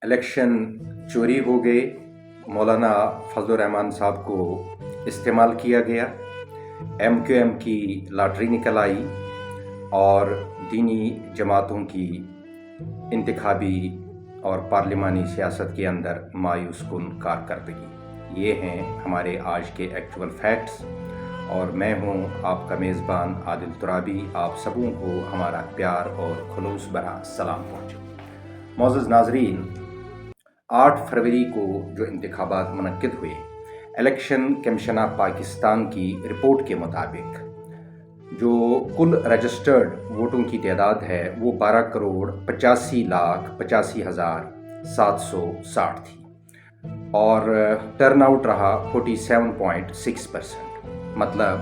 Election چوری ہو گئے، مولانا فضل الرحمان صاحب کو استعمال کیا گیا، ایم کیو ایم کی لاٹری نکل آئی اور دینی جماعتوں کی انتخابی اور پارلیمانی سیاست کے اندر مایوس کن کارکردگی۔ یہ ہیں ہمارے آج کے ایکچول فیکٹس، اور میں ہوں آپ کا میزبان عادل ترابی۔ آپ سبوں کو ہمارا پیار اور خلوص بھرا سلام پہنچے۔ معزز ناظرین، 8 فروری کو جو انتخابات منعقد ہوئے، الیکشن کمیشن آف پاکستان کی رپورٹ کے مطابق جو کل رجسٹرڈ ووٹوں کی تعداد ہے وہ 12,85,85,760 تھی، اور ٹرن آؤٹ رہا 47.6%۔ مطلب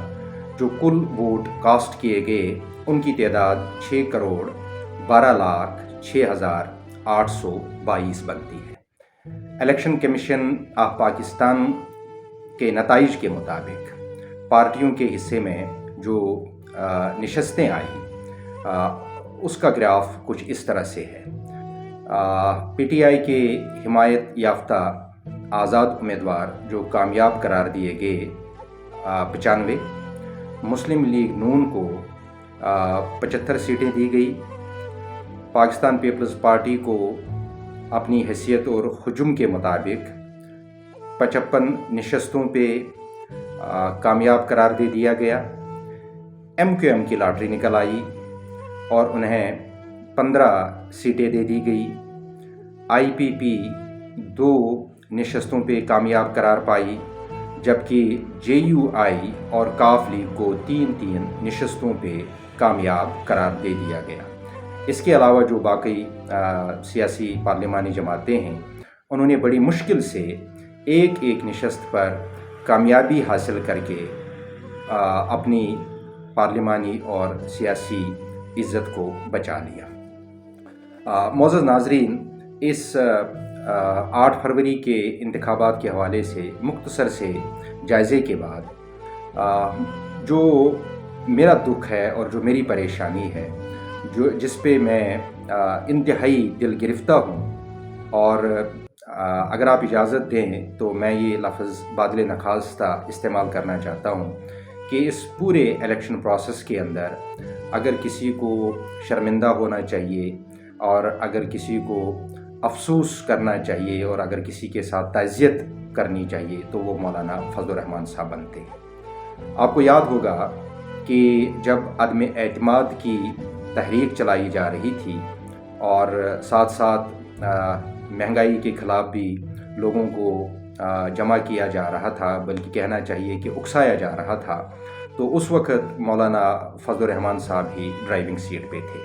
جو کل ووٹ کاسٹ کیے گئے ان کی تعداد 6,12,06,822 بنتی ہے۔ الیکشن کمیشن آف پاکستان کے نتائج کے مطابق پارٹیوں کے حصے میں جو نشستیں آئیں اس کا گراف کچھ اس طرح سے ہے۔ پی ٹی آئی کے حمایت یافتہ آزاد امیدوار جو کامیاب قرار دیے گئے 95، مسلم لیگ نون کو 75 سیٹیں دی گئی، پاکستان پیپلز پارٹی کو اپنی حیثیت اور حجم کے مطابق 55 نشستوں پہ کامیاب قرار دے دیا گیا، ایم کیو ایم کی لاٹری نکل آئی اور انہیں 15 سیٹیں دے دی گئی، آئی پی پی 2 نشستوں پہ کامیاب قرار پائی، جبکہ جے یو آئی اور کاف لیگ کو 3 نشستوں پہ کامیاب قرار دے دیا گیا۔ اس کے علاوہ جو باقی سیاسی پارلیمانی جماعتیں ہیں انہوں نے بڑی مشکل سے ایک نشست پر کامیابی حاصل کر کے اپنی پارلیمانی اور سیاسی عزت کو بچا لیا۔ معزز ناظرین، اس 8 فروری کے انتخابات کے حوالے سے مختصر سے جائزے کے بعد جو میرا دکھ ہے اور جو میری پریشانی ہے، جس پہ میں انتہائی دل گرفتہ ہوں، اور اگر آپ اجازت دیں تو میں یہ لفظ بادل نخواستہ استعمال کرنا چاہتا ہوں کہ اس پورے الیکشن پروسیس کے اندر اگر کسی کو شرمندہ ہونا چاہیے اور اگر کسی کو افسوس کرنا چاہیے اور اگر کسی کے ساتھ تعزیت کرنی چاہیے تو وہ مولانا فضل الرحمان صاحب بنتے ہیں۔ آپ کو یاد ہوگا کہ جب عدم اعتماد کی تحریک چلائی جا رہی تھی اور ساتھ ساتھ مہنگائی کے خلاف بھی لوگوں کو جمع کیا جا رہا تھا، بلکہ کہنا چاہیے کہ اکسایا جا رہا تھا، تو اس وقت مولانا فضل الرحمان صاحب ہی ڈرائیونگ سیٹ پہ تھے۔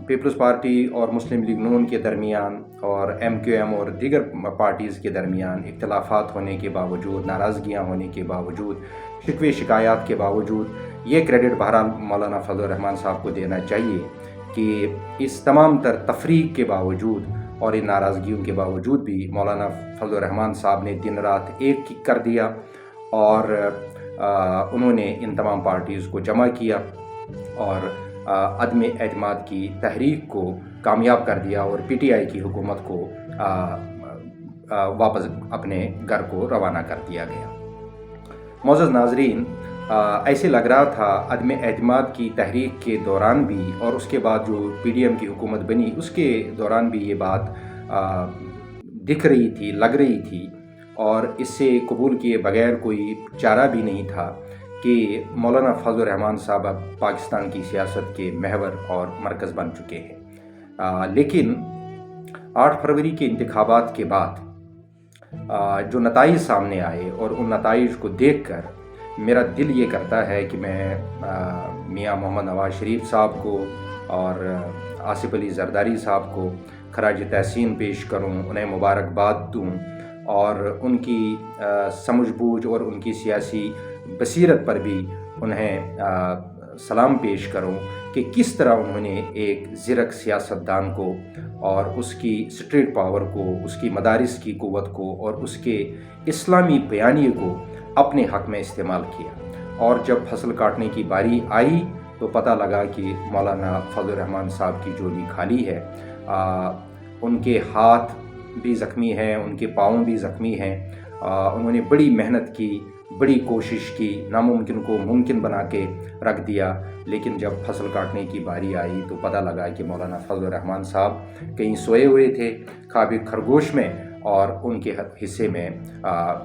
پیپلز پارٹی اور مسلم لیگ نون کے درمیان اور ایم کیو ایم اور دیگر پارٹیز کے درمیان اختلافات ہونے کے باوجود، ناراضگیاں ہونے کے باوجود، شکوے شکایات کے باوجود، یہ کریڈٹ بہرحال مولانا فضل الرحمان صاحب کو دینا چاہیے کہ اس تمام تر تفریق کے باوجود اور ان ناراضگیوں کے باوجود بھی مولانا فضل الرحمان صاحب نے دن رات ایک کر دیا اور انہوں نے ان تمام پارٹیز کو جمع کیا اور عدم اعتماد کی تحریک کو کامیاب کر دیا اور پی ٹی آئی کی حکومت کو واپس اپنے گھر کو روانہ کر دیا گیا۔ معزز ناظرین، ایسے لگ رہا تھا عدم اعتماد کی تحریک کے دوران بھی اور اس کے بعد جو پی ڈی ایم کی حکومت بنی اس کے دوران بھی یہ بات دکھ رہی تھی، لگ رہی تھی، اور اس سے قبول کیے بغیر کوئی چارہ بھی نہیں تھا کہ مولانا فضل الرحمان صاحب اب پاکستان کی سیاست کے محور اور مرکز بن چکے ہیں۔ لیکن 8 فروری کے انتخابات کے بعد جو نتائج سامنے آئے اور ان نتائج کو دیکھ کر میرا دل یہ کرتا ہے کہ میں میاں محمد نواز شریف صاحب کو اور آصف علی زرداری صاحب کو خراج تحسین پیش کروں، انہیں مبارکباد دوں اور ان کی سمجھ بوجھ اور ان کی سیاسی بصیرت پر بھی انہیں سلام پیش کروں کہ کس طرح انہوں نے ایک زرک سیاستدان کو اور اس کی اسٹریٹ پاور کو، اس کی مدارس کی قوت کو اور اس کے اسلامی بیانیے کو اپنے حق میں استعمال کیا، اور جب فصل کاٹنے کی باری آئی تو پتہ لگا کہ مولانا فضل الرحمان صاحب کی جولی خالی ہے۔ ان کے ہاتھ بھی زخمی ہیں، ان کے پاؤں بھی زخمی ہیں۔ انہوں نے بڑی محنت کی، بڑی کوشش کی، ناممکن کو ممکن بنا کے رکھ دیا، لیکن جب فصل کاٹنے کی باری آئی تو پتہ لگا کہ مولانا فضل الرحمان صاحب کہیں سوئے ہوئے تھے خواب خرگوش میں، اور ان کے حصے میں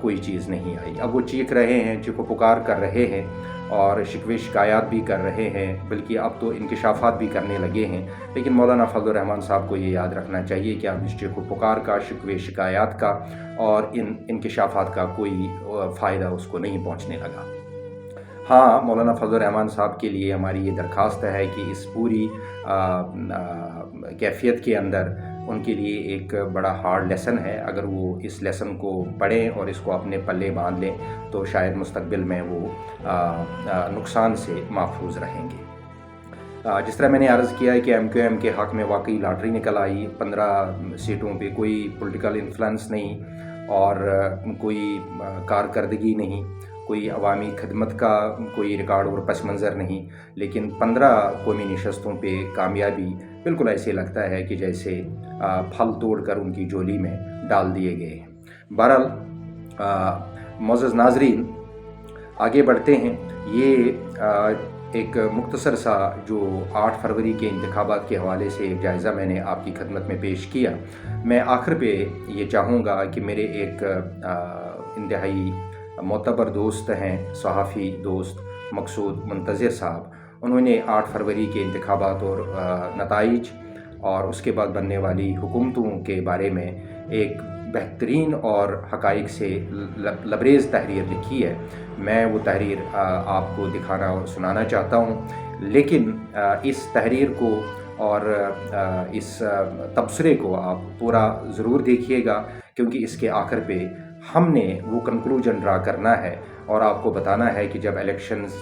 کوئی چیز نہیں آئی۔ اب وہ چیخ رہے ہیں، چیخ و پکار کر رہے ہیں اور شکوے شکایات بھی کر رہے ہیں، بلکہ اب تو انکشافات بھی کرنے لگے ہیں۔ لیکن مولانا فضل الرحمان صاحب کو یہ یاد رکھنا چاہیے کہ اب اس چیخ و پکار کا، شکوے شکایات کا اور ان انکشافات کا کوئی فائدہ اس کو نہیں پہنچنے لگا۔ ہاں، مولانا فضل الرحمان صاحب کے لیے ہماری یہ درخواست ہے کہ اس پوری کیفیت کے اندر ان کے لیے ایک بڑا ہارڈ لیسن ہے، اگر وہ اس لیسن کو پڑھیں اور اس کو اپنے پلے باندھ لیں تو شاید مستقبل میں وہ نقصان سے محفوظ رہیں گے۔ جس طرح میں نے عرض کیا ہے کہ ایم کیو ایم کے حق میں واقعی لاٹری نکل آئی، 15 سیٹوں پہ کوئی پولیٹیکل انفلوئنس نہیں اور کوئی کارکردگی نہیں، کوئی عوامی خدمت کا کوئی ریکارڈ اور پس منظر نہیں، لیکن 15 قومی نشستوں پہ کامیابی بالکل ایسے لگتا ہے کہ جیسے پھل توڑ کر ان کی جولی میں ڈال دیے گئے ہیں۔ بہرحال معزز ناظرین، آگے بڑھتے ہیں۔ یہ ایک مختصر سا جو 8 فروری کے انتخابات کے حوالے سے ایک جائزہ میں نے آپ کی خدمت میں پیش کیا۔ میں آخر پہ یہ چاہوں گا کہ میرے ایک انتہائی معتبر دوست ہیں، صحافی دوست مقصود منتظر صاحب، انہوں نے 8 فروری کے انتخابات اور نتائج اور اس کے بعد بننے والی حکومتوں کے بارے میں ایک بہترین اور حقائق سے لبریز تحریر لکھی ہے۔ میں وہ تحریر آپ کو دکھانا اور سنانا چاہتا ہوں، لیکن اس تحریر کو اور اس تبصرے کو آپ پورا ضرور دیکھیے گا، کیونکہ اس کے آخر پہ ہم نے وہ کنکلوژن ڈرا کرنا ہے اور آپ کو بتانا ہے کہ جب الیکشنز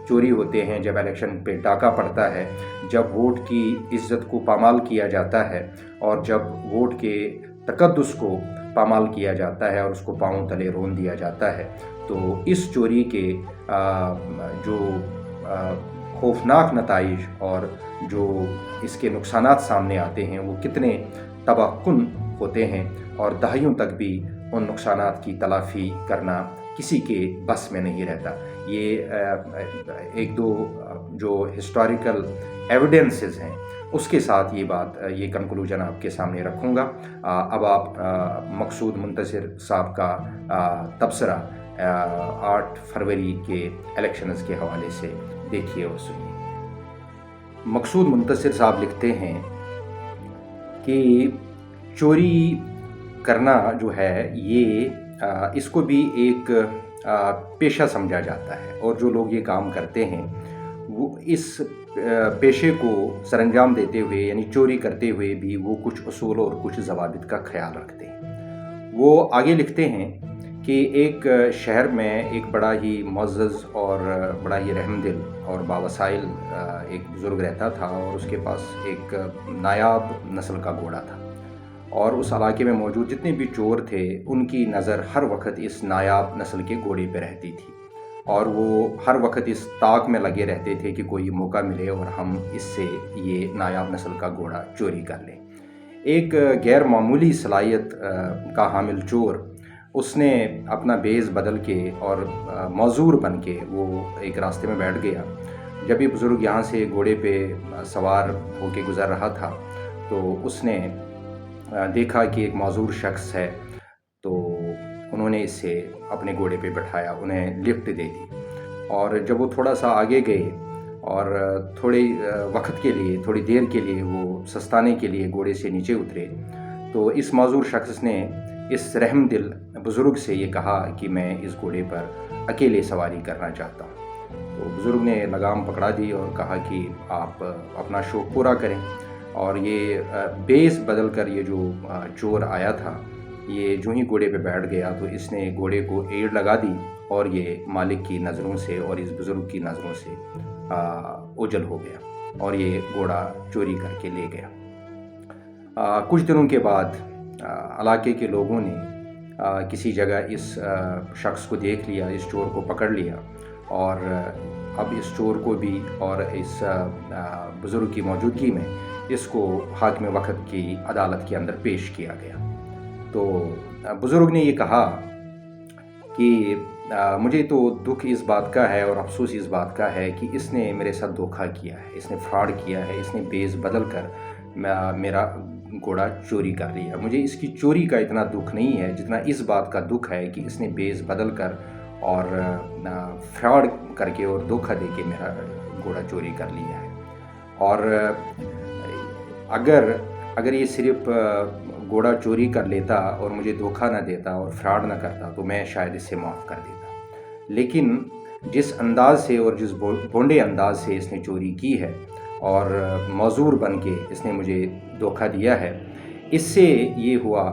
چوری ہوتے ہیں، جب الیکشن پہ ڈاکہ پڑتا ہے، جب ووٹ کی عزت کو پامال کیا جاتا ہے اور جب ووٹ کے تقدس کو پامال کیا جاتا ہے اور اس کو پاؤں تلے رون دیا جاتا ہے، تو اس چوری کے جو خوفناک نتائج اور جو اس کے نقصانات سامنے آتے ہیں وہ کتنے تباہ کن ہوتے ہیں، اور دہائیوں تک بھی ان نقصانات کی تلافی کرنا کسی کے بس میں نہیں رہتا۔ یہ ایک دو جو ہسٹوریکل ایویڈنسز ہیں اس کے ساتھ یہ کنکلوژن آپ کے سامنے رکھوں گا۔ اب آپ مقصود منتصر صاحب کا تبصرہ 8 فروری کے الیکشنز کے حوالے سے دیکھیے اور سنیے۔ مقصود منتصر صاحب لکھتے ہیں کہ چوری کرنا جو ہے یہ اس کو بھی ایک پیشہ سمجھا جاتا ہے، اور جو لوگ یہ کام کرتے ہیں وہ اس پیشے کو سر انجام دیتے ہوئے، یعنی چوری کرتے ہوئے بھی وہ کچھ اصول اور کچھ ضوابط کا خیال رکھتے ہیں۔ وہ آگے لکھتے ہیں کہ ایک شہر میں ایک بڑا ہی معزز اور بڑا ہی رحم دل اور باوسائل ایک بزرگ رہتا تھا، اور اس کے پاس ایک نایاب نسل کا گھوڑا تھا، اور اس علاقے میں موجود جتنے بھی چور تھے ان کی نظر ہر وقت اس نایاب نسل کے گھوڑے پہ رہتی تھی، اور وہ ہر وقت اس طاق میں لگے رہتے تھے کہ کوئی موقع ملے اور ہم اس سے یہ نایاب نسل کا گھوڑا چوری کر لیں۔ ایک غیر معمولی صلاحیت کا حامل چور، اس نے اپنا بیز بدل کے اور معذور بن کے وہ ایک راستے میں بیٹھ گیا۔ جب یہ بزرگ یہاں سے گھوڑے پہ سوار ہو کے گزر رہا تھا تو اس نے دیکھا کہ ایک معذور شخص ہے، تو انہوں نے اسے اپنے گھوڑے پہ بٹھایا، انہیں لفٹ دے دی، اور جب وہ تھوڑا سا آگے گئے اور تھوڑے وقت کے لیے، تھوڑی دیر کے لیے وہ سستانے کے لیے گھوڑے سے نیچے اترے، تو اس معذور شخص نے اس رحم دل بزرگ سے یہ کہا کہ میں اس گھوڑے پر اکیلے سواری کرنا چاہتا ہوں۔ تو بزرگ نے لگام پکڑا دی اور کہا کہ آپ اپنا شوق پورا کریں، اور یہ بیس بدل کر یہ جو چور آیا تھا یہ جو ہی گھوڑے پہ بیٹھ گیا تو اس نے گھوڑے کو ایڑ لگا دی، اور یہ مالک کی نظروں سے اور اس بزرگ کی نظروں سے اوجھل ہو گیا، اور یہ گھوڑا چوری کر کے لے گیا۔ کچھ دنوں کے بعد علاقے کے لوگوں نے کسی جگہ اس شخص کو دیکھ لیا، اس چور کو پکڑ لیا، اور اب اس چور کو بھی اور اس بزرگ کی موجودگی میں اس کو حاکم وقت کی عدالت کے اندر پیش کیا گیا۔ تو بزرگ نے یہ کہا کہ مجھے تو دکھ اس بات کا ہے اور افسوس اس بات کا ہے کہ اس نے میرے ساتھ دھوکہ کیا ہے، اس نے فراڈ کیا ہے، اس نے بیس بدل کر میرا گھوڑا چوری کر لیا۔ مجھے اس کی چوری کا اتنا دکھ نہیں ہے جتنا اس بات کا دکھ ہے کہ اس نے بیس بدل کر اور فراڈ کر کے اور دھوکہ دے کے میرا گھوڑا چوری کر لیا ہے۔ اور اگر یہ صرف گھوڑا چوری کر لیتا اور مجھے دھوکہ نہ دیتا اور فراڈ نہ کرتا تو میں شاید اسے معاف کر دیتا، لیکن جس انداز سے اور جس بونڈے انداز سے اس نے چوری کی ہے اور معذور بن کے اس نے مجھے دھوکہ دیا ہے، اس سے یہ ہوا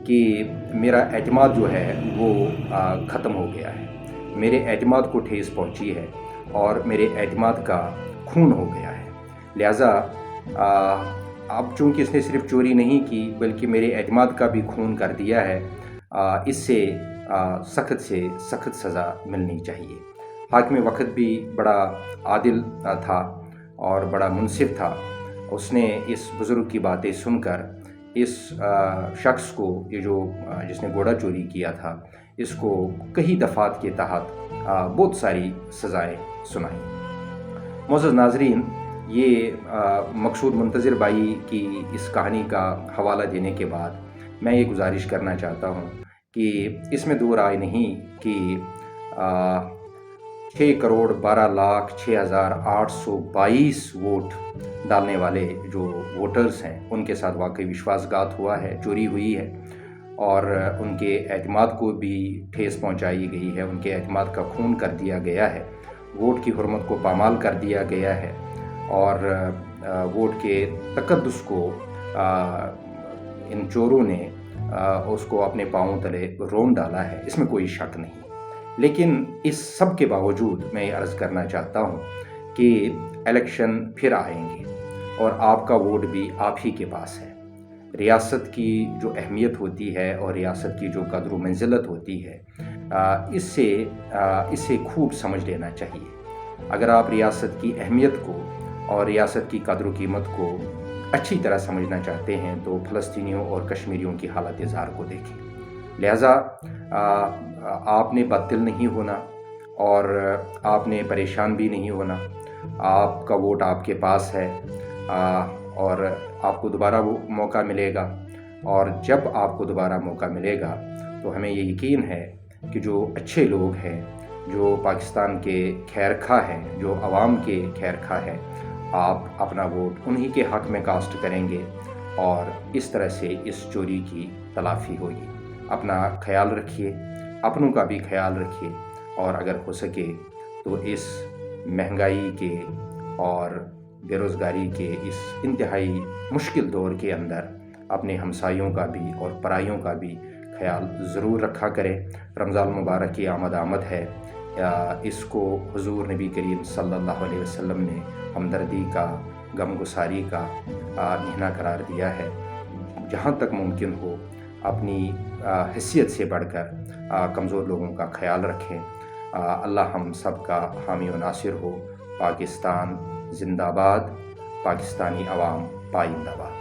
کہ میرا اعتماد جو ہے وہ ختم ہو گیا ہے، میرے اعتماد کو ٹھیس پہنچی ہے اور میرے اعتماد کا خون ہو گیا ہے۔ لہٰذا اب چونکہ اس نے صرف چوری نہیں کی بلکہ میرے اعتماد کا بھی خون کر دیا ہے، اس سے سخت سے سخت سزا ملنی چاہیے۔ حاکم وقت بھی بڑا عادل تھا اور بڑا منصف تھا، اس نے اس بزرگ کی باتیں سن کر اس شخص کو جس نے گھوڑا چوری کیا تھا اس کو کئی دفعات کے تحت بہت ساری سزائیں سنائیں۔ معزز ناظرین، یہ مقصود منتظر بھائی کی اس کہانی کا حوالہ دینے کے بعد میں یہ گزارش کرنا چاہتا ہوں کہ اس میں دو رائے نہیں کہ 6,12,06,822 ووٹ ڈالنے والے جو ووٹرز ہیں ان کے ساتھ واقعی وشواس گھات ہوا ہے، چوری ہوئی ہے اور ان کے اعتماد کو بھی ٹھیس پہنچائی گئی ہے، ان کے اعتماد کا خون کر دیا گیا ہے، ووٹ کی حرمت کو پامال کر دیا گیا ہے اور ووٹ کے تقدس کو ان چوروں نے اس کو اپنے پاؤں تلے رون ڈالا ہے، اس میں کوئی شک نہیں۔ لیکن اس سب کے باوجود میں یہ عرض کرنا چاہتا ہوں کہ الیکشن پھر آئیں گے اور آپ کا ووٹ بھی آپ ہی کے پاس ہے۔ ریاست کی جو اہمیت ہوتی ہے اور ریاست کی جو قدر و منزلت ہوتی ہے اسے خوب سمجھ لینا چاہیے۔ اگر آپ ریاست کی اہمیت کو اور ریاست کی قدر و قیمت کو اچھی طرح سمجھنا چاہتے ہیں تو فلسطینیوں اور کشمیریوں کی حالت زار کو دیکھیں۔ لہٰذا آپ نے بددل نہیں ہونا اور آپ نے پریشان بھی نہیں ہونا، آپ کا ووٹ آپ کے پاس ہے اور آپ کو دوبارہ وہ موقع ملے گا، اور جب آپ کو دوبارہ موقع ملے گا تو ہمیں یہ یقین ہے کہ جو اچھے لوگ ہیں، جو پاکستان کے خیر خواہ ہیں، جو عوام کے خیر خواہ ہیں، آپ اپنا ووٹ انہی کے حق میں کاسٹ کریں گے اور اس طرح سے اس چوری کی تلافی ہوگی۔ اپنا خیال رکھیے، اپنوں کا بھی خیال رکھیے، اور اگر ہو سکے تو اس مہنگائی کے اور بے روزگاری کے اس انتہائی مشکل دور کے اندر اپنے ہمسایوں کا بھی اور پرائیوں کا بھی خیال ضرور رکھا کریں۔ رمضان مبارک کی آمد ہے، اس کو حضور نبی کریم صلی اللہ علیہ وسلم نے ہمدردی کا، غم گساری کا مہینہ قرار دیا ہے۔ جہاں تک ممکن ہو اپنی حیثیت سے بڑھ کر کمزور لوگوں کا خیال رکھیں۔ اللہ ہم سب کا حامی و ناصر ہو۔ پاکستان زندہ باد، پاکستانی عوام پائندہ باد۔